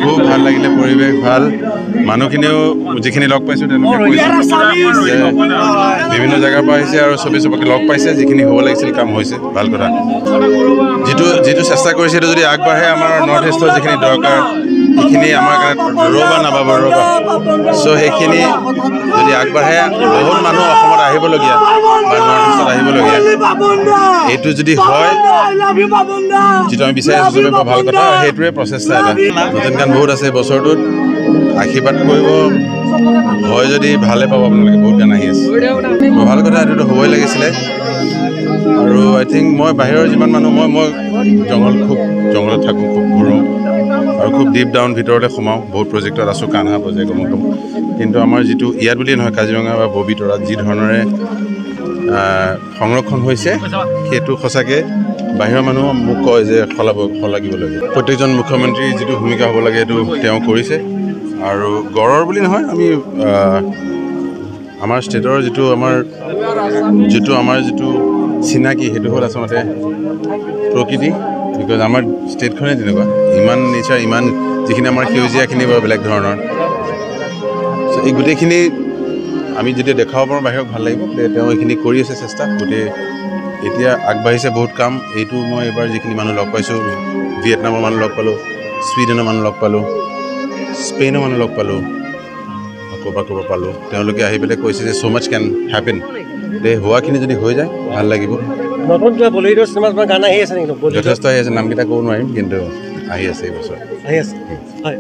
খুব ভাল লাগিলে পৰিৱেশ ভাল মানুহখিনিও যিখিনি লগ পাইছোঁ তেওঁলোকে কৈছে বিভিন্ন জেগাৰ পৰা আহিছে আৰু চবকে লগ পাইছে যিখিনি হ'ব লাগিছিল কাম হৈছে ভাল কথা যিটো চেষ্টা কৰিছে সেইটো যদি আগবাঢ়ে আমাৰ নৰ্থ ইষ্টৰ যিখিনি দৰকাৰ সেইখিনি আমাৰ কাৰণে ৰ'বা নাপাব ৰ'বা চ' সেইখিনি যদি আগবাঢ়ে বহুত মানুহ অসমত আহিবলগীয়া বা নৰ্থ ইষ্টত আহিবলগীয়া এইটো যদি হয় যিটো আমি বিচাৰি আছোঁ চবেই ভাল কথা সেইটোৱে প্ৰচেষ্টা এটা নতুন গান বহুত আছে বছৰটোত আশীৰ্বাদ কৰিব হয় যদি ভালে পাব আপোনালোকে বহুত গান আহি আছে ভাল কথা এইটোতো হ'বই লাগিছিলে আৰু আই থিংক মই বাহিৰৰ যিমান মানুহ মই জংঘলত থাকোঁ খুব ঘূৰোঁ আৰু খুব ডিপ ডাউন ভিতৰতে সোমাওঁ বহুত প্ৰজেক্টত আছোঁ কানহা প্ৰজেক্ট অমুক কিন্তু আমাৰ যিটো ইয়াত বুলিয়ে নহয় কাজিৰঙা বা ববিতৰাত যি ধৰণেৰে সংৰক্ষণ হৈছে সেইটো সঁচাকৈ বাহিৰৰ মানুহ মোক কয় যে শলাগিবলগীয়া প্ৰত্যেকজন মুখ্যমন্ত্ৰীৰ যিটো ভূমিকা হ'ব লাগে সেইটো তেওঁ কৰিছে আৰু গড়ৰ বুলি নহয় আমি আমাৰ ষ্টেটৰ যিটো আমাৰ যিটো চিনাকি সেইটো হ'ল আচলতে প্ৰকৃতি বিকজ আমাৰ ষ্টেটখনেই তেনেকুৱা ইমান নেচাৰ ইমান যিখিনি আমাৰ সেউজীয়াখিনি বাৰু বেলেগ ধৰণৰ চ' এই গোটেইখিনি আমি যেতিয়া দেখাব পাৰোঁ বাহিৰক ভাল লাগিব তেওঁ এইখিনি কৰি আছে চেষ্টা গোটেই এতিয়া আগবাঢ়িছে বহুত কাম এইটো মই এইবাৰ যিখিনি মানুহ লগ পাইছোঁ ভিয়েটনামৰ মানুহ লগ পালোঁ ছুইডেনৰ মানুহ লগ পালোঁ স্পেইনৰ মানুহ লগ পালোঁ ক'ৰবাত পালোঁ তেওঁলোকে আহি পেলাই কৈছে যে ছ' মাছ কেন হেপেন হোৱাখিনি যদি হৈ যায় ভাল লাগিব নতুন কিবা বলিউডৰ চিনেমাত গান আহি আছে নেকি যথেষ্ট আহি আছে নামকেইটা ক'ব নোৱাৰিম কিন্তু আহি আছে এই বছৰ আহি আছে হয়